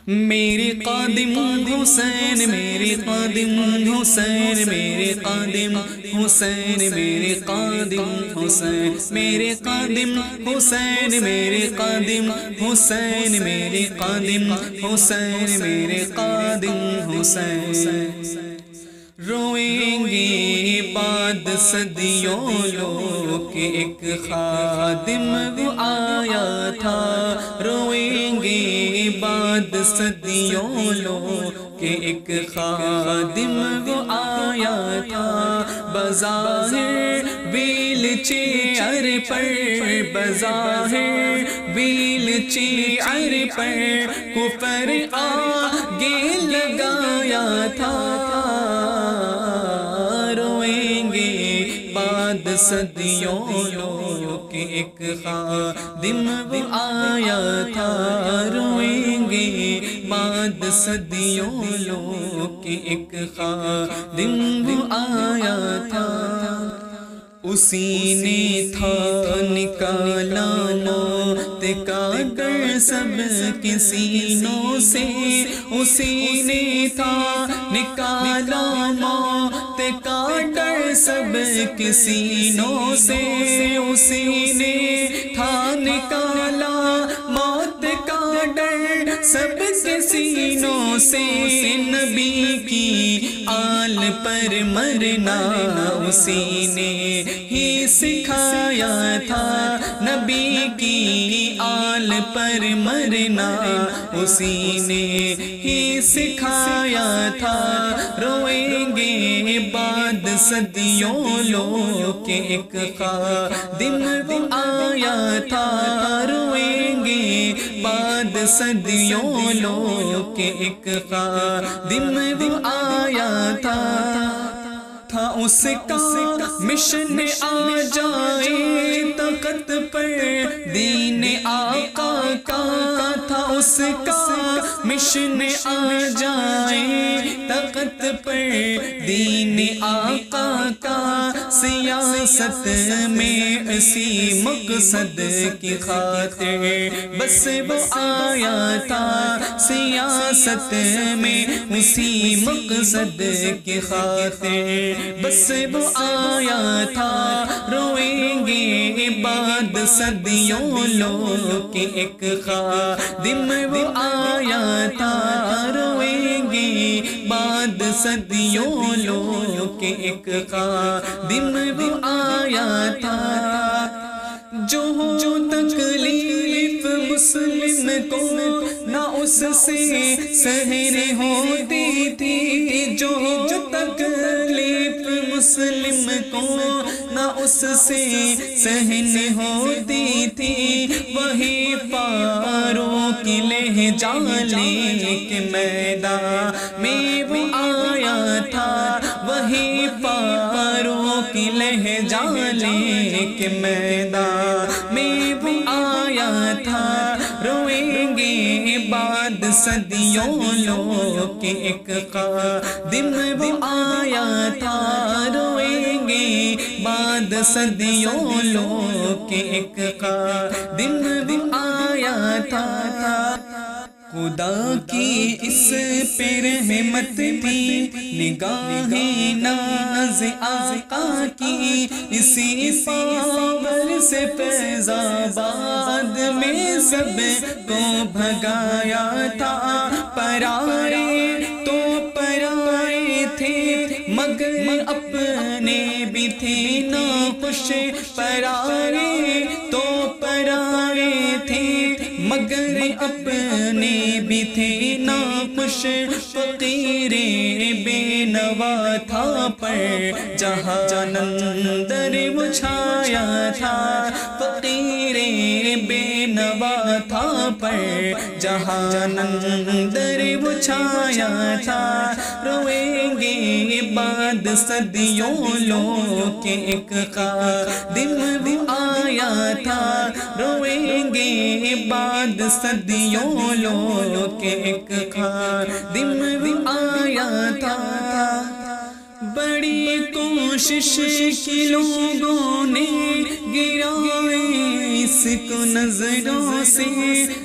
میرے قادم حسین میرے قادم حسین میرے قادم حسین میرے قادم حسین میرے قادم حسین میرے قادم حسین میرے قادم حسین میرے قادم حسین روئیں گے بعد صدیوں لوگ کہ ایک خادم وہ آیا تھا روئیں گے بعد صدیوں لوگ کہ ایک خادم وہ آیا تھا بظاہر ویل چیئر پر بظاہر ویل چیئر پر کفر آگے لگایا تھا بعد صدیوں لوگ کہ ایک خادم وہ آیا تھا روئیں گے بعد صدیوں لوگ کہ ایک خادم وہ آیا تھا اسی نے تھا نکالا موت کا گر سب کے سینوں سے اسی نے تھا نکالا موت کا ڈر سب کے سینوں سے اسی نے تھا نکالا موت کا ڈر سب کے سینوں سے نبی کی آل پر مرنا اسی نے ہی سکھایا تھا نبی کی آل پر مرنا اسی نے ہی سکھایا تھا روئیں گے بعد صدیوں لوگ کہ ایک خادم وہ آیا تھا روئیں گے بعد صدیوں لوگ کہ ایک خادم وہ آیا تھا اس کا مشن آ جائے طاقت پر دین آقا کا تھا اس کا مشن آ جائے طاقت پر دین آقا کا سیاست میں اسی مقصد کی خاطر بس وہ آیا تھا سیاست میں اسی مقصد کی خاطر بس وہ آیا تھا روئیں گے بعد صدیوں لوگ کہ ایک خادم وہ آیا تھا روئیں گے بعد صدیوں لوگ کہ ایک خادم وہ آیا تھا جو تکلیف مسلم کو نہ اس سے سحر ہوتی تھی جو تکلیف مسلم کو نہ اس سے سہن ہوتی تھی وہی فاروق کی لہجہ لے کے میدان میں وہ آیا تھا وہی فاروق کی لہجہ لے کے میدان میں وہ آیا تھا روئیں گے بعد صدیوں لوگ کہ ایک خادم وہ آیا تھا روئیں گے بعد صدیوں لوگ کہ ایک خادم وہ آیا تھا خدا کی اس پہ رحمت تھی نگاہیں ناز آقا کی اسی پاور سے فیض آباد میں سب کو بھگایا تھا پرائے تو پرائے تھے مگر اپنے بھی تھے ناخوش پرائے تو پرائے تھے مگر اپنے بھی تھے ناخوش فقیر بے نوا تھا پر جہان اندر وہ چھایا تھا فقیر بے نوا تھا پر جہان اندر وہ چھایا تھا روئیں گے بعد صدیوں لوگ کہ ایک خادم وہ آیا تھا روئیں گے بعد صدیوں لوگ کہ ایک خادم وہ آیا تھا بڑی کوشش کوشش کی لوگوں نے گرایا اس کو نظروں سے،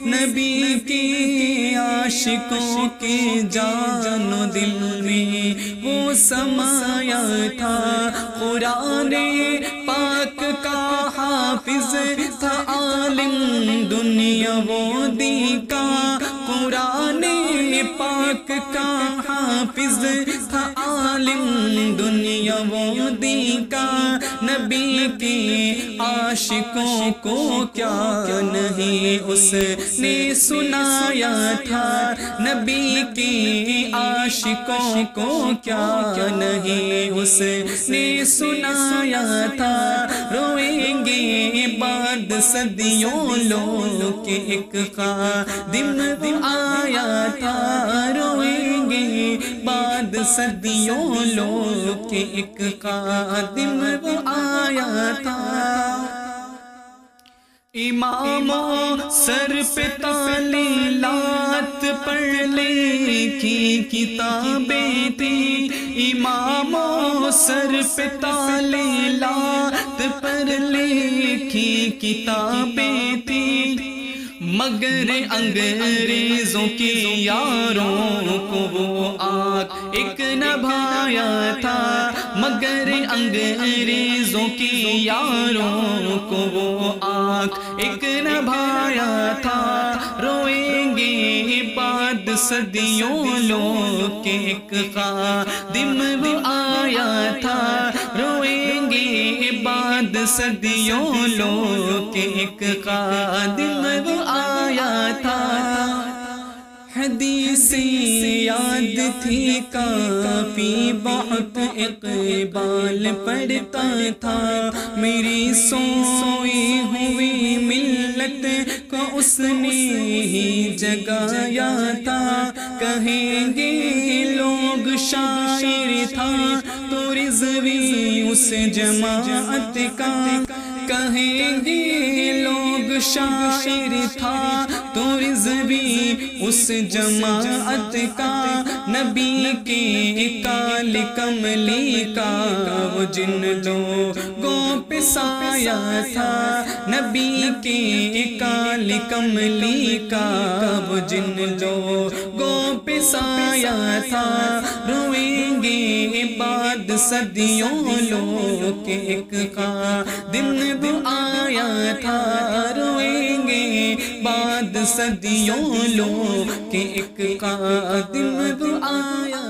نبی کے عاشقوں کے جان و دل میں وہ سمایا تھا۔ قرآن پاک کا حافظ تھا عالم دنیا و دین کا، قرآن پاک کا حافظ تھا عالم دنیا و دین کا، نبی کے عاشقوں کو کیا نہیں اس نے سنایا تھا، نبی کے عاشقوں کو کیا نہیں اس نے سنایا تھا۔ روئیں گے بعد صدیوں لوگ کہ ایک خادم وہ آیا تھا، روئیں گے بعد صدیوں لوگ کہ ایک خادم وہ آیا تھا۔ اماموں سر پہ تعلیلات پڑھنے کی کتابیں تھی، اماموں سر پہ تعلیلات پڑھنے کی کتابیں تھی، مگر انگریزوں کی یاروں کو وہ آنکھ ایک نہ بھایا تھا، مگر انگریزوں کی یاروں کو وہ آنکھ ایک نہ بھایا تھا۔ روئیں گے بعد صدیوں لوگ کہ ایک خادم وہ آیا تھا، روئیں گے بعد صدیوں لوگ کہ ایک خادم وہ آیا تھا۔ حدیث یاد تھی کافی بہت اقبال پڑھتا تھا، میری سوئی ہوئی ملت کو اس نے ہی جگایا تھا، کہیں گے لوگ شاعر تھا تو رضوی اس جماعت کا، کہیں گے لوگ شاعر تھا تو رضوی اس جماعت کا، نبی کے کال کملی کا وہ جن لوگوں پہ سایہ تھا، نبی کے کال کملی کا وہ جن لوگوں پہ سایہ تھا۔ روئیں گے بعد صدیوں لوگ کہ ایک خادم وہ آیا تھا، روئیں گے بعد صدیوں لوگ کہ ایک خادم وہ آیا